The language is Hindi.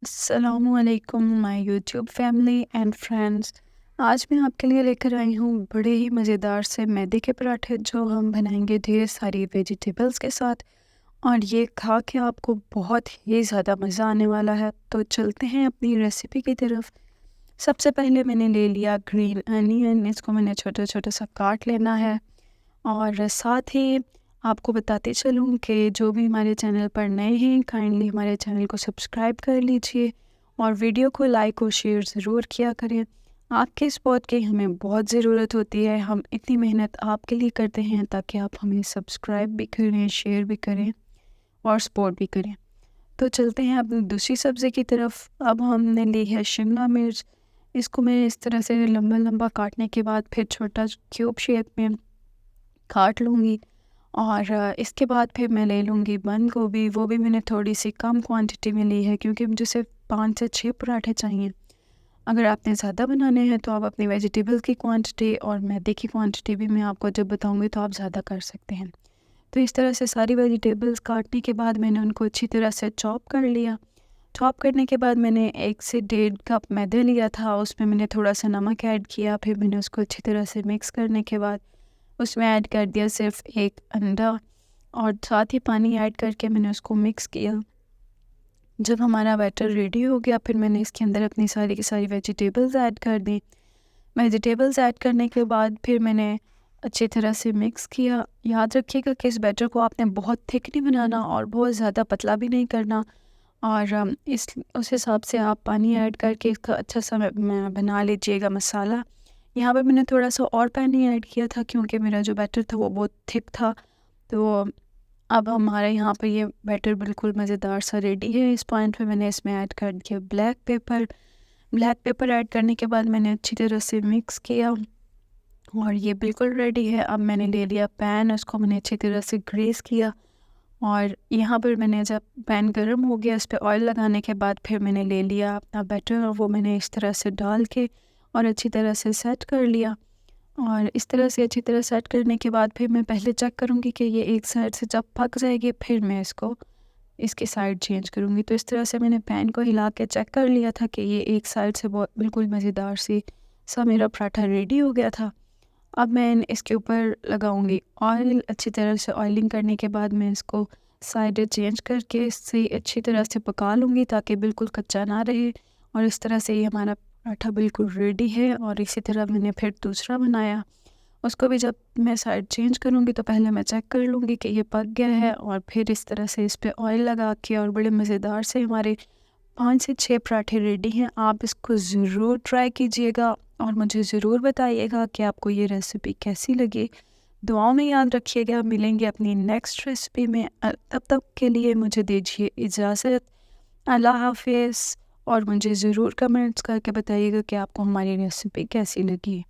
अस्सलामुअलैकुम my YouTube family and friends. आज मैं आपके लिए लेकर आई हूँ बड़े ही मज़ेदार से मैदे के पराठे जो हम बनाएंगे ढेर सारी वेजिटेबल्स के साथ। और ये खा के आपको बहुत ही ज़्यादा मज़ा आने वाला है। तो चलते हैं अपनी रेसिपी की तरफ। सबसे पहले मैंने ले लिया ग्रीन अनियन, इसको मैंने छोटा छोटा सा काट लेना है। और साथ ही आपको बताते चलूँ कि जो भी हमारे चैनल पर नए हैं काइंडली हमारे चैनल को सब्सक्राइब कर लीजिए और वीडियो को लाइक और शेयर ज़रूर किया करें। आपके सपोर्ट की हमें बहुत ज़रूरत होती है। हम इतनी मेहनत आपके लिए करते हैं ताकि आप हमें सब्सक्राइब भी करें, शेयर भी करें और सपोर्ट भी करें। तो चलते हैं अपनी दूसरी सब्ज़ी की तरफ। अब हमने ली है शिमला मिर्च। इसको मैं इस तरह से लंबा लंबा काटने के बाद फिर छोटा क्यूब शेप में काट लूँगी। और इसके बाद फिर मैं ले लूँगी बंद गोभी। वो भी मैंने थोड़ी सी कम क्वांटिटी में ली है क्योंकि मुझे सिर्फ 5 से 6 पराठे चाहिए। अगर आपने ज़्यादा बनाने हैं तो आप अपनी वेजिटेबल की क्वांटिटी और मैदे की क्वांटिटी भी मैं आपको जब बताऊँगी तो आप ज़्यादा कर सकते हैं। तो इस तरह से सारी वेजिटेबल्स काटने के बाद मैंने उनको अच्छी तरह से चॉप कर लिया। चॉप करने के बाद मैंने 1 से डेढ़ कप मैदा लिया था, उसमें मैंने थोड़ा सा नमक ऐड किया। फिर मैंने उसको अच्छी तरह से मिक्स करने के बाद उसमें ऐड कर दिया सिर्फ 1 अंडा और साथ ही पानी ऐड करके मैंने उसको मिक्स किया। जब हमारा बैटर रेडी हो गया फिर मैंने इसके अंदर अपनी सारी की सारी वेजिटेबल्स ऐड कर दी। वेजिटेबल्स ऐड करने के बाद फिर मैंने अच्छी तरह से मिक्स किया। याद रखिएगा कि इस बैटर को आपने बहुत थिक नहीं बनाना और बहुत ज़्यादा पतला भी नहीं करना। और इस उस हिसाब से आप पानी ऐड करके इसका अच्छा सा बना लीजिएगा मसाला। यहाँ पर मैंने थोड़ा सा और पानी ऐड किया था क्योंकि मेरा जो बैटर था वो बहुत थिक था। तो अब हमारे यहाँ पर ये बैटर बिल्कुल मज़ेदार सा रेडी है। इस पॉइंट पे मैंने इसमें ऐड कर दिया black pepper. Black pepper add करने के बाद मैंने अच्छी तरह से मिक्स किया और ये बिल्कुल रेडी है। अब मैंने ले लिया पैन, उसको मैंने अच्छी तरह से ग्रीस किया। और यहाँ पर मैंने जब पैन गर्म हो गया, इस पे ऑयल लगाने के बाद फिर मैंने ले लिया अपना बैटर और वो मैंने इस तरह से डाल के और अच्छी तरह से सेट कर लिया। और इस तरह से अच्छी तरह सेट करने के बाद फिर मैं पहले चेक करूँगी कि ये एक साइड से जब पक जाएगी फिर मैं इसको इसकी साइड चेंज करूँगी। तो इस तरह से मैंने पैन को हिला के चेक कर लिया था कि ये एक साइड से बहुत बिल्कुल मज़ेदार सा मेरा पराठा रेडी हो गया था। अब मैं इसके ऊपर लगाऊंगी ऑयल। अच्छी तरह से ऑयलिंग करने के बाद मैं इसको साइड चेंज करके इससे अच्छी तरह से पका लूँगी ताकि बिल्कुल कच्चा ना रहे। और इस तरह से ये हमारा पराठा बिल्कुल रेडी है। और इसी तरह मैंने फिर दूसरा बनाया, उसको भी जब मैं साइड चेंज करूँगी तो पहले मैं चेक कर लूँगी कि ये पक गया है और फिर इस तरह से इस पर ऑयल लगा के और बड़े मज़ेदार से हमारे 5 से 6 पराठे रेडी हैं। आप इसको ज़रूर ट्राई कीजिएगा और मुझे ज़रूर बताइएगा कि आपको ये रेसिपी कैसी लगी। दुआओं में याद रखिएगा। मिलेंगे अपनी नेक्स्ट रेसिपी में। तब तक के लिए मुझे दीजिए इजाज़त। अल्लाह हाफ़िज़। और मुझे ज़रूर कमेंट्स करके बताइएगा कि आपको हमारी रेसिपी कैसी लगी।